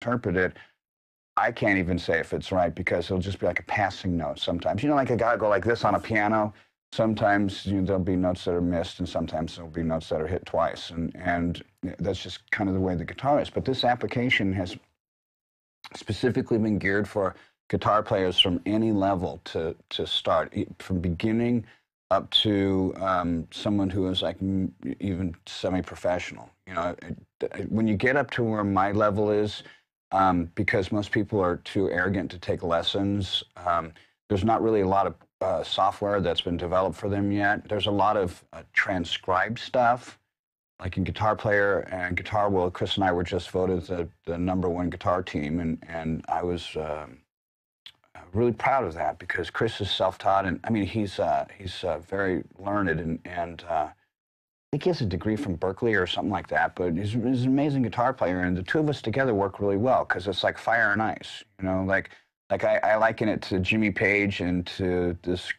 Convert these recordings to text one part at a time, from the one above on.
interpret it, I can't even say if it's right because it'll just be like a passing note sometimes. You know, like a guy go like this on a piano. Sometimes there'll be notes that are missed, and sometimes there'll be notes that are hit twice, and that's just kind of the way the guitar is. But this application has specifically been geared for guitar players from any level to start, from beginning up to someone who is like even semi-professional. You know, when you get up to where my level is, because most people are too arrogant to take lessons, there's not really a lot of software that's been developed for them yet. There's a lot of transcribed stuff, like in Guitar Player and Guitar World. Chris and I were just voted the #1 guitar team, and I was really proud of that because Chris is self-taught, and I mean he's very learned, and I think he has a degree from Berkeley or something like that. But he's an amazing guitar player, and the two of us together work really well because it's like fire and ice. You know, like I liken it to Jimmy Page and to this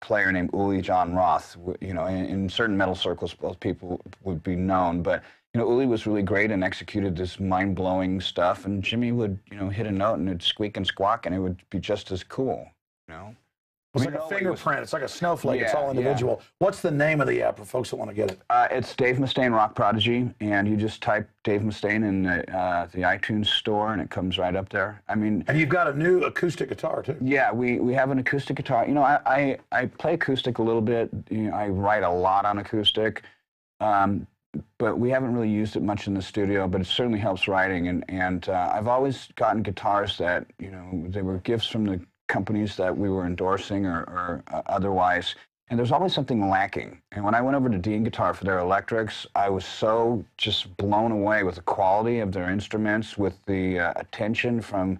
player named Uli John Roth. You know, in certain metal circles, both people would be known, but you know, Uli was really great and executed this mind-blowing stuff, and Jimmy would, you know, hit a note and it'd squeak and squawk, and it would be just as cool. You know, it's like a fingerprint. It's like a snowflake. Yeah, it's all individual. Yeah. What's the name of the app for folks that want to get it? It's Dave Mustaine Rock Prodigy, and you just type Dave Mustaine in the iTunes store, and it comes right up there. I mean, and you've got a new acoustic guitar too. Yeah, we have an acoustic guitar. You know, I play acoustic a little bit. You know, I write a lot on acoustic. But we haven't really used it much in the studio, but it certainly helps writing. And I've always gotten guitars that, you know, they were gifts from the companies that we were endorsing or otherwise. And there's always something lacking. And when I went over to Dean Guitar for their electrics, I was so just blown away with the quality of their instruments, with the attention from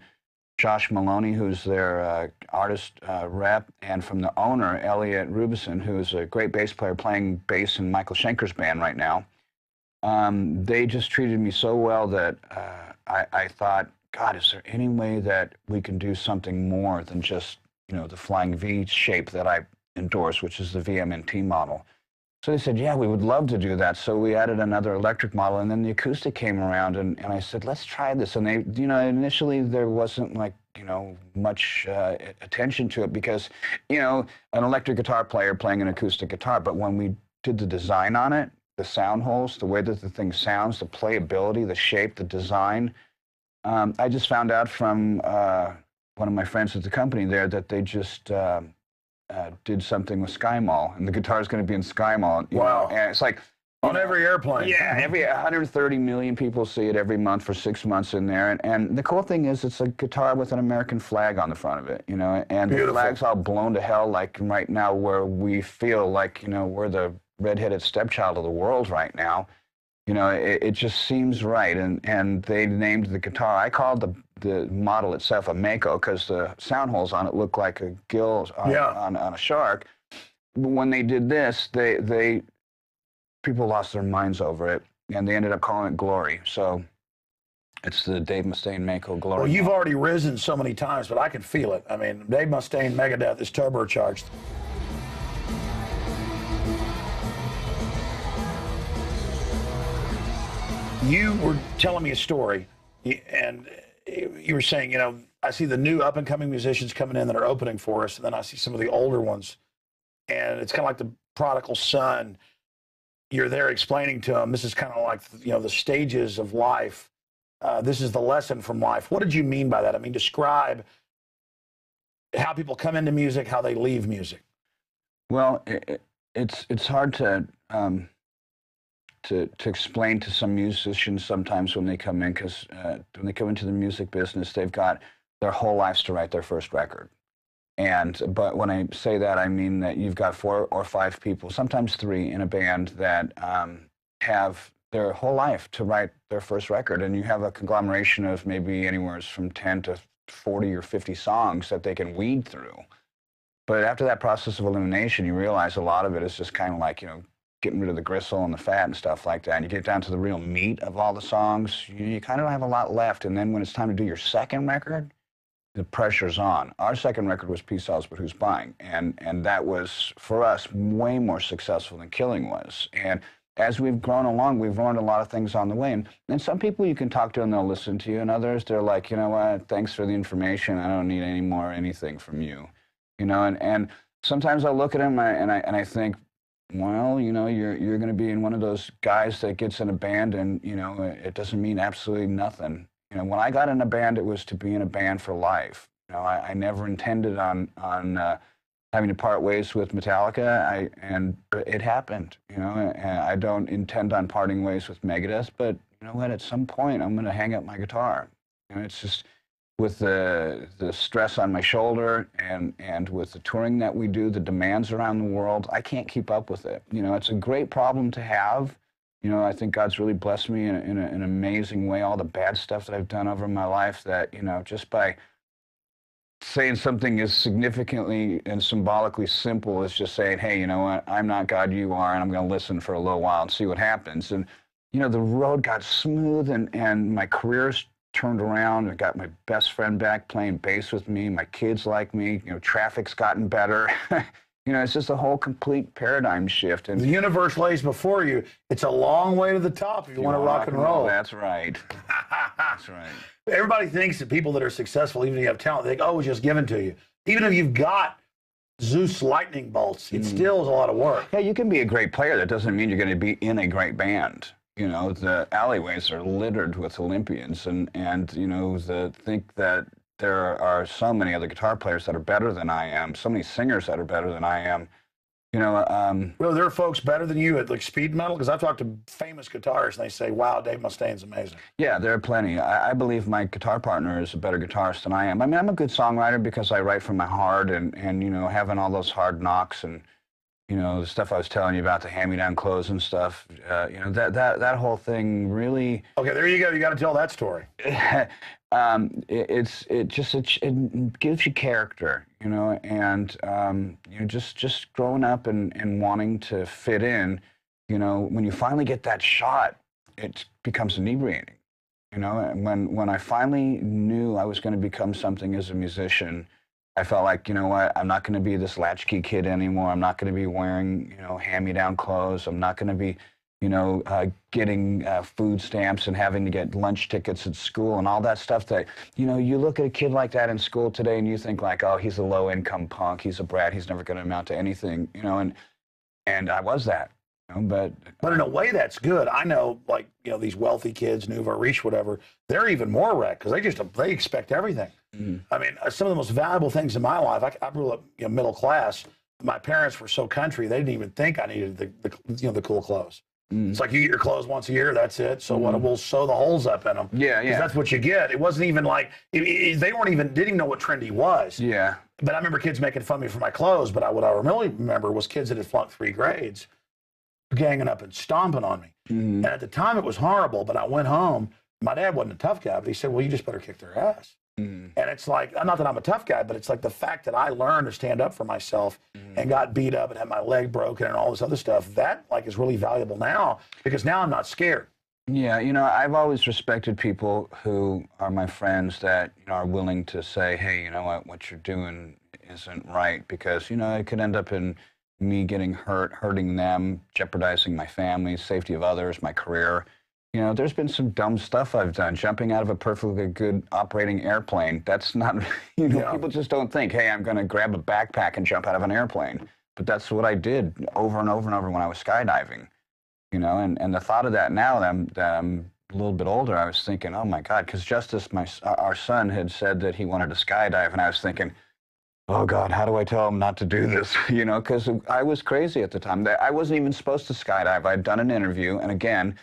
Josh Maloney, who's their artist rep, and from the owner, Elliot Rubison, who's a great bass player playing bass in Michael Schenker's band right now. They just treated me so well that I thought, God, is there any way that we can do something more than just, you know, the flying V shape that I endorse, which is the VMNT model? So they said, yeah, we would love to do that. So we added another electric model, and then the acoustic came around, and I said, let's try this. And they, you know, initially there wasn't like, you know, much attention to it because, you know, an electric guitar player playing an acoustic guitar. But when we did the design on it, the sound holes, the way that the thing sounds, the playability, the shape, the design, I just found out from one of my friends at the company there that they just did something with SkyMall, and the guitar is going to be in SkyMall. Wow. And it's like on every airplane. Yeah, every 130 million people see it every month for 6 months in there. And the cool thing is it's a guitar with an American flag on the front of it, you know, and Beautiful. The flag's all blown to hell, like right now, where we feel like, you know, we're the redheaded stepchild of the world right now. You know, it just seems right. And they named the guitar, I called the model itself a Mako because the sound holes on it look like a gill on a shark. But when they did this, people lost their minds over it, and they ended up calling it Glory. So it's the Dave Mustaine Mako Glory. Well, you've already risen so many times, but I can feel it. I mean, Dave Mustaine Megadeth is turbocharged. You were telling me a story, and you were saying, you know, I see the new up-and-coming musicians coming in that are opening for us, and then I see some of the older ones, and it's kind of like the prodigal son. You're there explaining to them, this is kind of like, you know, the stages of life. This is the lesson from life. What did you mean by that? I mean, describe how people come into music, how they leave music. Well, it's hard to explain to some musicians sometimes when they come in, because when they come into the music business, they've got their whole lives to write their first record. But when I say that, I mean that you've got 4 or 5 people, sometimes 3 in a band that have their whole life to write their first record, and you have a conglomeration of maybe anywhere from 10 to 40 or 50 songs that they can weed through. But after that process of elimination, you realize a lot of it is just kind of like, you know, getting rid of the gristle and the fat and stuff like that. And you get down to the real meat of all the songs, you kind of don't have a lot left. And then when it's time to do your second record, the pressure's on. Our second record was Peace Sells, But Who's Buying? And that was, for us, way more successful than Killing was. And as we've grown along, we've learned a lot of things on the way. And some people you can talk to and they'll listen to you, and others they're like, you know what, thanks for the information. I don't need any more anything from you. You know, and sometimes I look at them and I think, well, you know, you're going to be in one of those guys that gets in a band and, you know, it doesn't mean absolutely nothing. You know, when I got in a band, it was to be in a band for life. You know, I never intended on having to part ways with Metallica, but it happened, you know, and I don't intend on parting ways with Megadeth, but you know what, at some point I'm going to hang up my guitar. You know, it's just with the stress on my shoulder and with the touring that we do, the demands around the world, I can't keep up with it. You know, it's a great problem to have. You know, I think God's really blessed me in an amazing way, all the bad stuff that I've done over my life that, you know, just by saying something as significantly and symbolically simple as just saying, hey, you know what, I'm not God, you are, and I'm going to listen for a little while and see what happens. And, you know, the road got smooth and my career's turned around. I got my best friend back playing bass with me. My kids like me. You know, traffic's gotten better. You know, it's just a whole complete paradigm shift. And the universe lays before you. It's a long way to the top if you want to rock and roll. That's right. That's right. Everybody thinks that people that are successful, even if you have talent, they think, oh, it's just given to you. Even if you've got Zeus lightning bolts, it still is a lot of work. Yeah, you can be a great player. That doesn't mean you're going to be in a great band. You know, the alleyways are littered with Olympians, and you know, think that there are so many other guitar players that are better than I am, so many singers that are better than I am. You know, well, there are folks better than you at like speed metal, because I've talked to famous guitarists and they say, wow, Dave Mustaine's amazing. Yeah, there are plenty. I believe my guitar partner is a better guitarist than I am. I mean, I'm a good songwriter because I write from my heart, and you know, having all those hard knocks and you know, the stuff I was telling you about, the hand-me-down clothes and stuff, you know, that whole thing really... Okay, there you go. You got to tell that story. It gives you character, you know, and you know, just growing up and wanting to fit in, you know, when you finally get that shot, it becomes inebriating, you know. And when I finally knew I was going to become something as a musician, I felt like, you know what, I'm not going to be this latchkey kid anymore. I'm not going to be wearing, you know, hand-me-down clothes. I'm not going to be, you know, getting food stamps and having to get lunch tickets at school and all that stuff that, you know, you look at a kid like that in school today and you think like, oh, he's a low-income punk. He's a brat. He's never going to amount to anything, you know, and I was that. You know, but in a way, that's good. I know, like, you know, these wealthy kids, Nouveau Riche, whatever, they're even more wrecked because they expect everything. I mean, some of the most valuable things in my life, I grew up, you know, middle class. My parents were so country, they didn't even think I needed the cool clothes. It's like you get your clothes once a year, that's it. So what? We'll sew the holes up in them. Yeah, yeah. That's what you get. It wasn't even like they didn't even know what trendy was. Yeah. But I remember kids making fun of me for my clothes. But what I really remember was kids that had flunked 3 grades ganging up and stomping on me. And at the time, it was horrible. But I went home. My dad wasn't a tough guy, but he said, "Well, you just better kick their ass." And it's like, not that I'm a tough guy, but it's like the fact that I learned to stand up for myself and got beat up and had my leg broken and all this other stuff, that like is really valuable now because now I'm not scared. Yeah, you know, I've always respected people who are my friends that, you know, are willing to say, hey, you know what you're doing isn't right, because, you know, it could end up in me getting hurt, hurting them, jeopardizing my family, safety of others, my career. You know, there's been some dumb stuff I've done, jumping out of a perfectly good operating airplane. That's not, you know, people just don't think, hey, I'm going to grab a backpack and jump out of an airplane. But that's what I did over and over and over when I was skydiving. You know, and the thought of that now that I'm a little bit older, I was thinking, oh my God, because Justice, our son, had said that he wanted to skydive, and I was thinking, oh God, how do I tell him not to do this? You know, because I was crazy at the time. I wasn't even supposed to skydive. I'd done an interview, and again,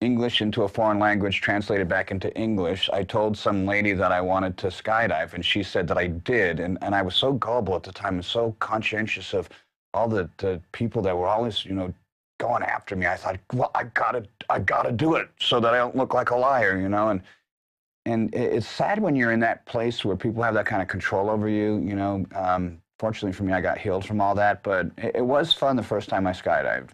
English into a foreign language translated back into English. I told some lady that I wanted to skydive, and she said that I did, and I was so gullible at the time and so conscientious of all the people that were always, you know, going after me. I thought, well, I gotta do it so that I don't look like a liar, you know. And it's sad when you're in that place where people have that kind of control over you, you know. Fortunately for me, I got healed from all that, but it was fun the first time I skydived.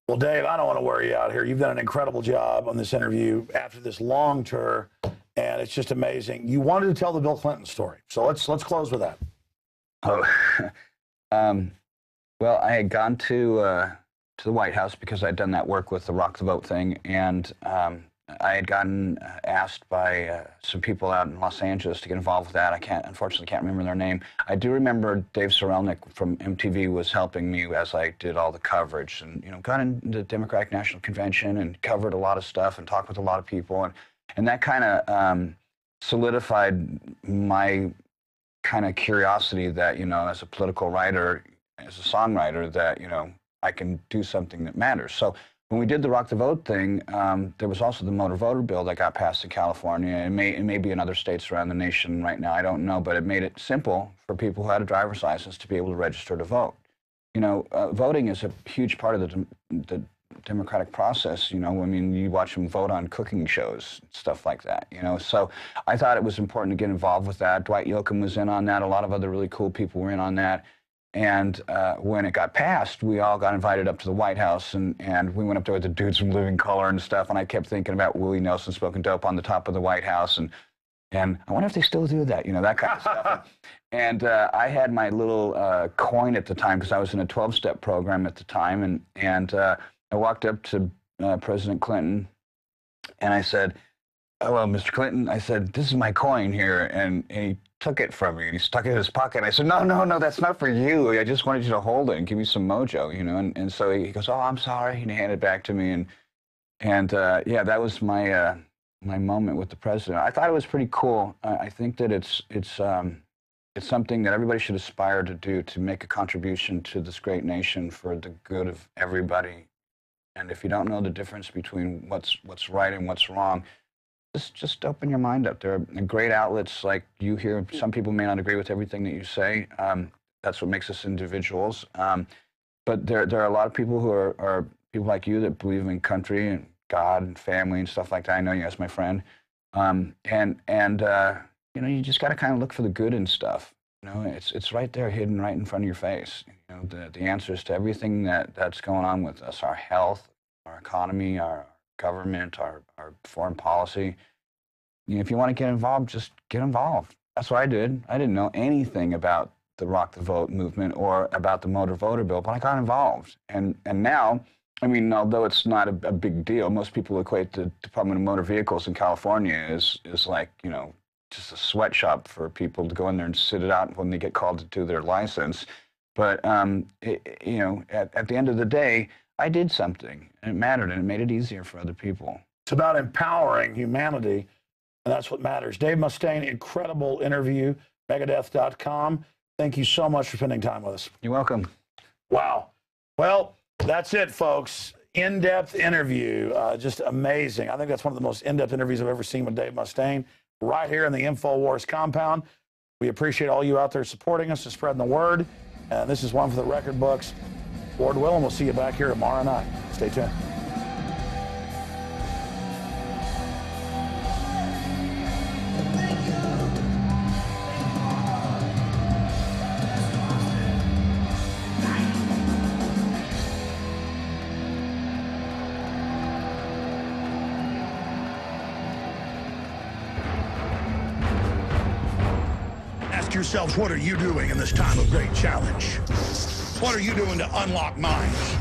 Well, Dave, I don't want to wear you out here. You've done an incredible job on this interview after this long tour, and it's just amazing. You wanted to tell the Bill Clinton story, so let's close with that. Oh, well, I had gone to to the White House because I'd done that work with the Rock the Vote thing, and I had gotten asked by some people out in Los Angeles to get involved with that. Unfortunately, can't remember their name. I do remember Dave Sorelnik from MTV was helping me as I did all the coverage, and got into the Democratic National Convention and covered a lot of stuff and talked with a lot of people, and that kind of solidified my kind of curiosity that as a political writer, as a songwriter, that I can do something that matters. So when we did the Rock the Vote thing, there was also the motor voter bill that got passed in California. It may be in other states around the nation right now, I don't know, but it made it simple for people who had a driver's license to be able to register to vote. Voting is a huge part of the democratic process. I mean, you watch them vote on cooking shows, stuff like that, So I thought it was important to get involved with that. Dwight Yoakam was in on that. A lot of other really cool people were in on that. And when it got passed, we all got invited up to the White House, and we went up there with the dudes from Living Color and stuff, and I kept thinking about Willie Nelson Smoking Dope on the top of the White House, and I wonder if they still do that, that kind of stuff. And I had my little coin at the time, because I was in a 12-step program at the time, and I walked up to President Clinton, and I said, "Hello, Mr. Clinton." I said, "This is my coin here," and he took it from me, and he stuck it in his pocket. And I said, no, that's not for you. I just wanted you to hold it and give me some mojo, And so he goes, "Oh, I'm sorry," and he handed it back to me, and yeah, that was my my moment with the president. I thought it was pretty cool. I think that it's something that everybody should aspire to do, to make a contribution to this great nation for the good of everybody. And if you don't know the difference between what's right and what's wrong, just open your mind up. There are great outlets like you here. Some people may not agree with everything that you say. That's what makes us individuals. But there are a lot of people who are people like you that believe in country and God and family and stuff like that. I know you as my friend. You just got to kind of look for the good in stuff. It's right there, hidden right in front of your face. The answers to everything that's going on with us, our health, our economy, our government, our foreign policy. If you want to get involved, just get involved. That's what I did. I didn't know anything about the Rock the Vote movement or about the motor voter bill, but I got involved. And now, I mean, although it's not a big deal, most people equate the Department of Motor Vehicles in California is like, just a sweatshop for people to go in there and sit it out when they get called to do their license. But, at the end of the day, I did something, and it mattered, and it made it easier for other people. It's about empowering humanity, and that's what matters. Dave Mustaine, incredible interview, Megadeth.com. Thank you so much for spending time with us. You're welcome. Wow. Well, that's it, folks. In-depth interview, just amazing. I think that's one of the most in-depth interviews I've ever seen with Dave Mustaine, right here in the INFOWARS compound. We appreciate all you out there supporting us and spreading the word. And this is one for the record books. Lord willing, we'll see you back here tomorrow night. Stay tuned. Ask yourselves, what are you doing in this time of great challenge? What are you doing to unlock minds?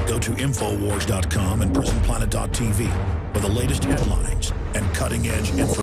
Go to INFOWARS.com and PrisonPlanet.tv for the latest headlines and cutting-edge information.